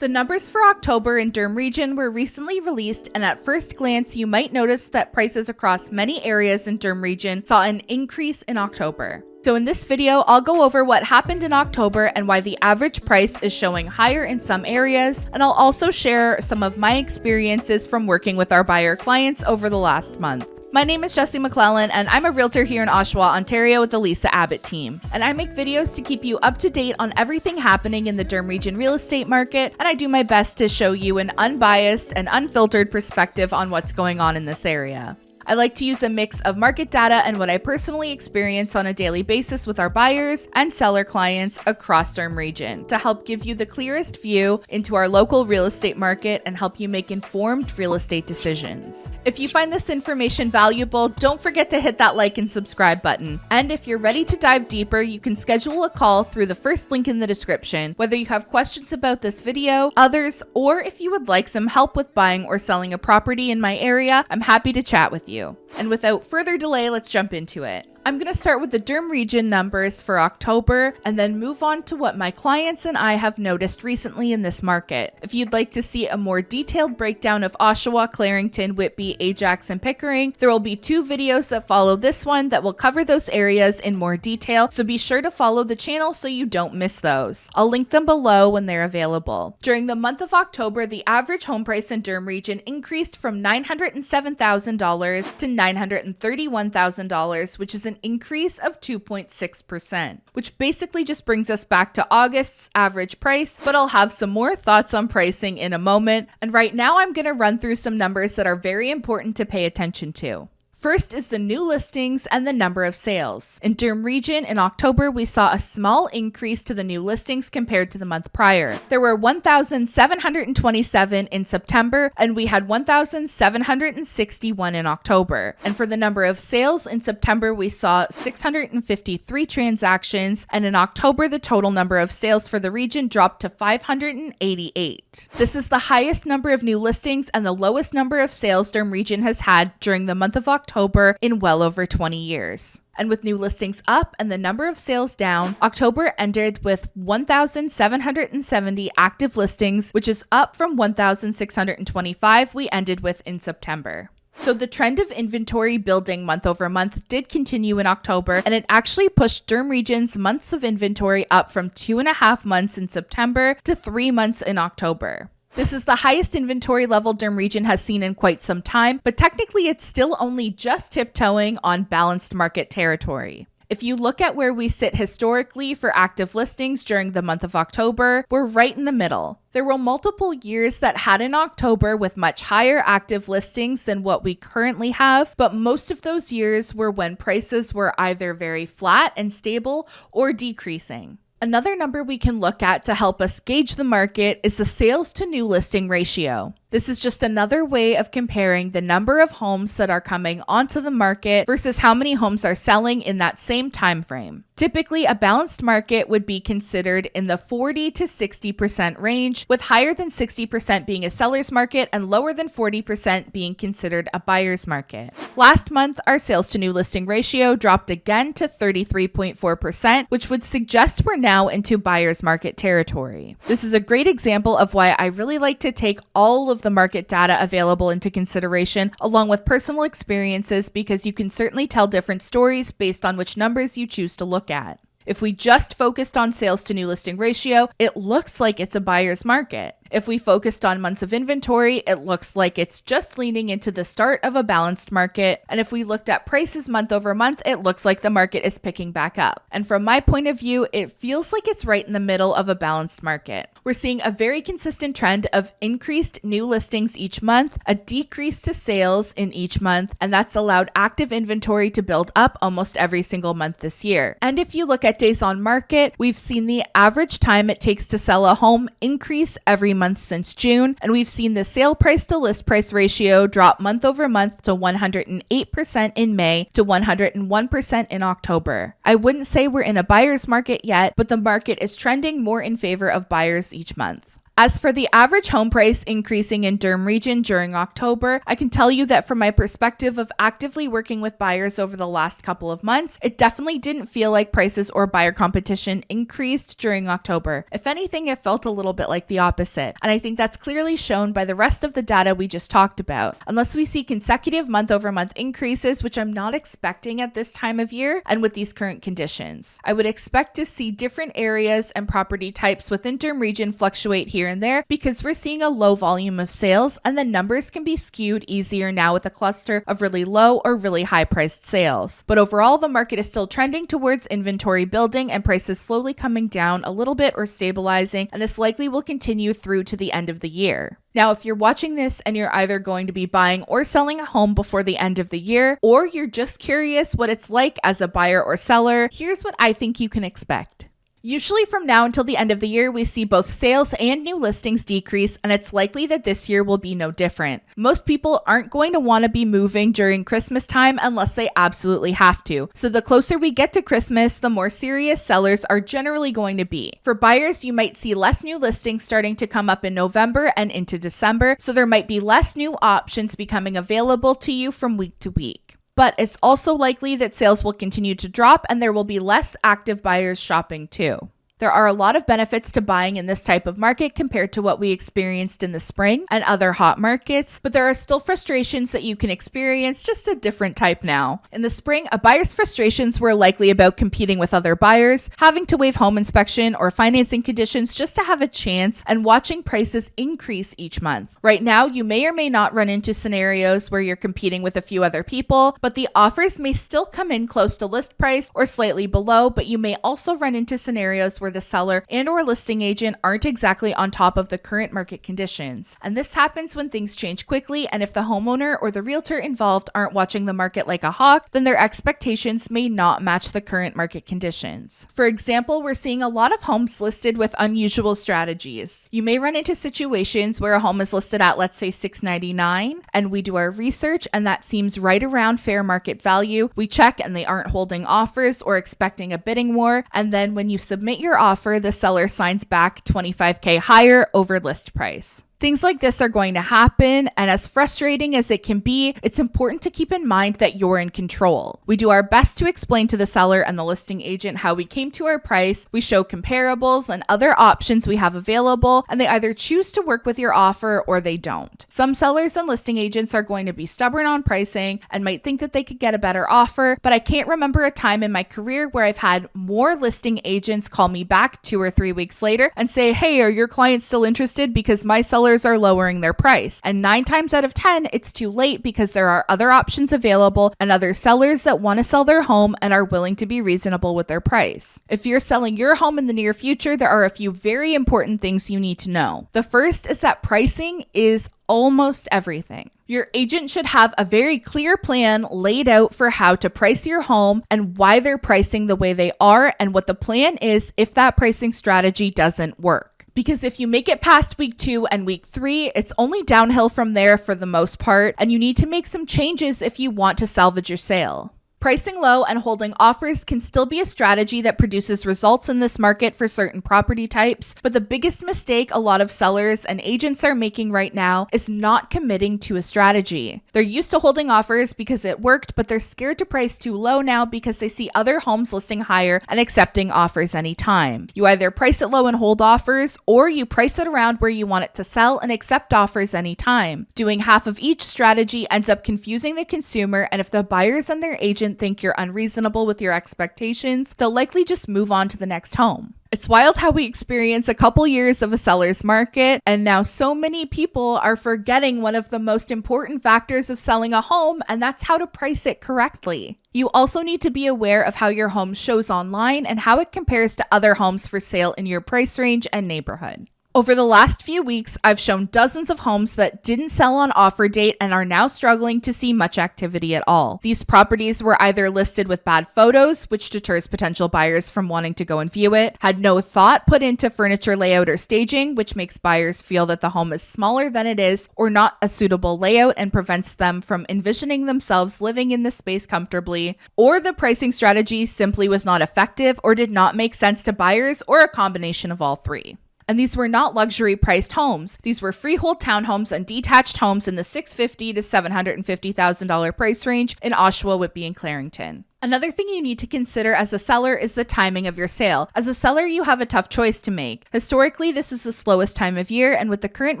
The numbers for October in Durham region were recently released, and at first glance, you might notice that prices across many areas in Durham region saw an increase in October. So in this video, I'll go over what happened in October and why the average price is showing higher in some areas, and I'll also share some of my experiences from working with our buyer clients over the last month. My name is Jessie McClellan, and I'm a realtor here in Oshawa, Ontario with the Lisa Abbott team. And I make videos to keep you up to date on everything happening in the Durham region real estate market, and I do my best to show you an unbiased and unfiltered perspective on what's going on in this area. I like to use a mix of market data and what I personally experience on a daily basis with our buyers and seller clients across Durham region to help give you the clearest view into our local real estate market and help you make informed real estate decisions. If you find this information valuable, don't forget to hit that like and subscribe button. And if you're ready to dive deeper, you can schedule a call through the first link in the description. Whether you have questions about this video, others, or if you would like some help with buying or selling a property in my area, I'm happy to chat with you. And without further delay, let's jump into it. I'm going to start with the Durham region numbers for October and then move on to what my clients and I have noticed recently in this market. If you'd like to see a more detailed breakdown of Oshawa, Clarington, Whitby, Ajax, and Pickering, there will be 2 videos that follow this one that will cover those areas in more detail, so be sure to follow the channel so you don't miss those. I'll link them below when they're available. During the month of October, the average home price in Durham region increased from $907,000 to $931,000, which is an increase of 2.6%, which basically just brings us back to August's average price, but I'll have some more thoughts on pricing in a moment. And right now I'm going to run through some numbers that are very important to pay attention to. First is the new listings and the number of sales. In Durham region in October, we saw a small increase to the new listings compared to the month prior. There were 1,727 in September, and we had 1,761 in October. And for the number of sales in September, we saw 653 transactions, and in October, the total number of sales for the region dropped to 588. This is the highest number of new listings and the lowest number of sales Durham region has had during the month of October in well over 20 years. And with new listings up and the number of sales down, October ended with 1,770 active listings, which is up from 1,625 we ended with in September. So the trend of inventory building month over month did continue in October, and it actually pushed Durham region's months of inventory up from 2.5 months in September to 3 months in October. This is the highest inventory level Durham region has seen in quite some time, but technically it's still only just tiptoeing on balanced market territory. If you look at where we sit historically for active listings during the month of October, we're right in the middle. There were multiple years that had an October with much higher active listings than what we currently have, but most of those years were when prices were either very flat and stable or decreasing. Another number we can look at to help us gauge the market is the sales to new listing ratio. This is just another way of comparing the number of homes that are coming onto the market versus how many homes are selling in that same time frame. Typically, a balanced market would be considered in the 40 to 60% range, with higher than 60% being a seller's market and lower than 40% being considered a buyer's market. Last month, our sales to new listing ratio dropped again to 33.4%, which would suggest we're now into buyer's market territory. This is a great example of why I really like to take all of the market data available into consideration along with personal experiences, because you can certainly tell different stories based on which numbers you choose to look at. If we just focused on sales to new listing ratio, it looks like it's a buyer's market. If we focused on months of inventory, it looks like it's just leaning into the start of a balanced market. And if we looked at prices month over month, it looks like the market is picking back up. And from my point of view, it feels like it's right in the middle of a balanced market. We're seeing a very consistent trend of increased new listings each month, a decrease to sales in each month, and that's allowed active inventory to build up almost every single month this year. And if you look at days on market, we've seen the average time it takes to sell a home increase every month since June, and we've seen the sale price to list price ratio drop month over month to 108% in May to 101% in October. I wouldn't say we're in a buyer's market yet, but the market is trending more in favor of buyers each month. As for the average home price increasing in Durham region during October, I can tell you that from my perspective of actively working with buyers over the last couple of months, it definitely didn't feel like prices or buyer competition increased during October. If anything, it felt a little bit like the opposite. And I think that's clearly shown by the rest of the data we just talked about. Unless we see consecutive month-over-month increases, which I'm not expecting at this time of year and with these current conditions. I would expect to see different areas and property types within Durham region fluctuate here and there because we're seeing a low volume of sales and the numbers can be skewed easier now with a cluster of really low or really high priced sales. But overall, the market is still trending towards inventory building and prices slowly coming down a little bit or stabilizing, and this likely will continue through to the end of the year. Now, if you're watching this and you're either going to be buying or selling a home before the end of the year, or you're just curious what it's like as a buyer or seller, here's what I think you can expect. Usually from now until the end of the year, we see both sales and new listings decrease, and it's likely that this year will be no different. Most people aren't going to want to be moving during Christmas time unless they absolutely have to. So the closer we get to Christmas, the more serious sellers are generally going to be. For buyers, you might see less new listings starting to come up in November and into December, so there might be less new options becoming available to you from week to week. But it's also likely that sales will continue to drop and there will be less active buyers shopping too. There are a lot of benefits to buying in this type of market compared to what we experienced in the spring and other hot markets, but there are still frustrations that you can experience, just a different type now. In the spring, a buyer's frustrations were likely about competing with other buyers, having to waive home inspection or financing conditions just to have a chance, and watching prices increase each month. Right now, you may or may not run into scenarios where you're competing with a few other people, but the offers may still come in close to list price or slightly below, but you may also run into scenarios where the seller and or listing agent aren't exactly on top of the current market conditions. And this happens when things change quickly, and if the homeowner or the realtor involved aren't watching the market like a hawk, then their expectations may not match the current market conditions. For example, we're seeing a lot of homes listed with unusual strategies. You may run into situations where a home is listed at, let's say, $699, and we do our research and that seems right around fair market value. We check and they aren't holding offers or expecting a bidding war, and then when you submit your offer, the seller signs back $25,000 higher over list price. Things like this are going to happen, and as frustrating as it can be, it's important to keep in mind that you're in control. We do our best to explain to the seller and the listing agent how we came to our price. We show comparables and other options we have available, and they either choose to work with your offer or they don't. Some sellers and listing agents are going to be stubborn on pricing and might think that they could get a better offer, but I can't remember a time in my career where I've had more listing agents call me back 2 or 3 weeks later and say, "Hey, are your clients still interested? Because my seller are lowering their price." And 9 times out of 10, it's too late because there are other options available and other sellers that want to sell their home and are willing to be reasonable with their price. If you're selling your home in the near future, there are a few very important things you need to know. The first is that pricing is almost everything. Your agent should have a very clear plan laid out for how to price your home and why they're pricing the way they are and what the plan is if that pricing strategy doesn't work. Because if you make it past week 2 and week 3, it's only downhill from there for the most part, and you need to make some changes if you want to salvage your sale. Pricing low and holding offers can still be a strategy that produces results in this market for certain property types, but the biggest mistake a lot of sellers and agents are making right now is not committing to a strategy. They're used to holding offers because it worked, but they're scared to price too low now because they see other homes listing higher and accepting offers anytime. You either price it low and hold offers, or you price it around where you want it to sell and accept offers anytime. Doing half of each strategy ends up confusing the consumer, and if the buyers and their agent think you're unreasonable with your expectations, they'll likely just move on to the next home. It's wild how we experience a couple years of a seller's market, and now so many people are forgetting one of the most important factors of selling a home, and that's how to price it correctly. You also need to be aware of how your home shows online and how it compares to other homes for sale in your price range and neighborhood. Over the last few weeks, I've shown dozens of homes that didn't sell on offer date and are now struggling to see much activity at all. These properties were either listed with bad photos, which deters potential buyers from wanting to go and view it, had no thought put into furniture layout or staging, which makes buyers feel that the home is smaller than it is, or not a suitable layout and prevents them from envisioning themselves living in the space comfortably, or the pricing strategy simply was not effective or did not make sense to buyers, or a combination of all three. And these were not luxury priced homes. These were freehold townhomes and detached homes in the $650,000 to $750,000 price range in Oshawa, Whitby, and Clarington. Another thing you need to consider as a seller is the timing of your sale. As a seller, you have a tough choice to make. Historically, this is the slowest time of year, and with the current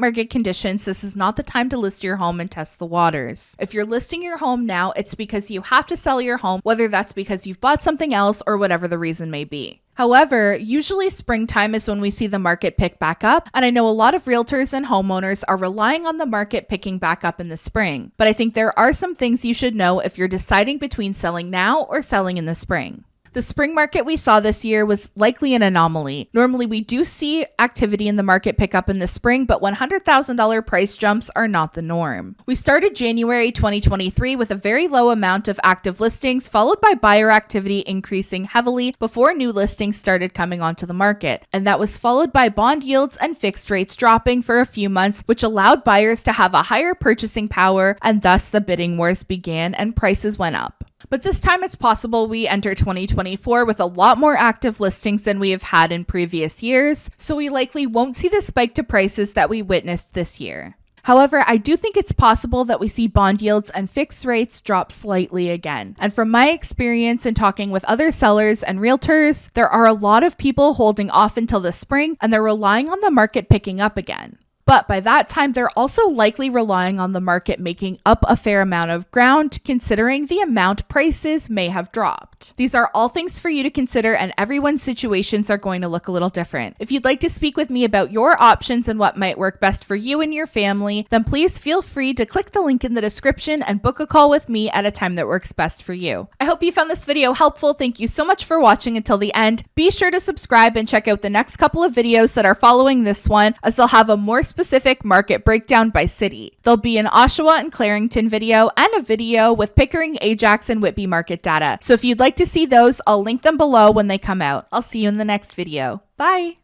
market conditions, this is not the time to list your home and test the waters. If you're listing your home now, it's because you have to sell your home, whether that's because you've bought something else or whatever the reason may be. However, usually springtime is when we see the market pick back up, and I know a lot of realtors and homeowners are relying on the market picking back up in the spring. But I think there are some things you should know if you're deciding between selling now or selling in the spring. The spring market we saw this year was likely an anomaly. Normally, we do see activity in the market pick up in the spring, but $100,000 price jumps are not the norm. We started January 2023 with a very low amount of active listings, followed by buyer activity increasing heavily before new listings started coming onto the market. And that was followed by bond yields and fixed rates dropping for a few months, which allowed buyers to have a higher purchasing power, and thus the bidding wars began and prices went up. But this time it's possible we enter 2024 with a lot more active listings than we have had in previous years, so we likely won't see the spike to prices that we witnessed this year. However, I do think it's possible that we see bond yields and fixed rates drop slightly again. And from my experience in talking with other sellers and realtors, there are a lot of people holding off until the spring, and they're relying on the market picking up again. But by that time, they're also likely relying on the market making up a fair amount of ground, considering the amount prices may have dropped. These are all things for you to consider, and everyone's situations are going to look a little different. If you'd like to speak with me about your options and what might work best for you and your family, then please feel free to click the link in the description and book a call with me at a time that works best for you. I hope you found this video helpful. Thank you so much for watching until the end. Be sure to subscribe and check out the next couple of videos that are following this one, as they'll have a more specific market breakdown by city. There'll be an Oshawa and Clarington video and a video with Pickering, Ajax, and Whitby market data. So if you'd like to see those, I'll link them below when they come out. I'll see you in the next video. Bye!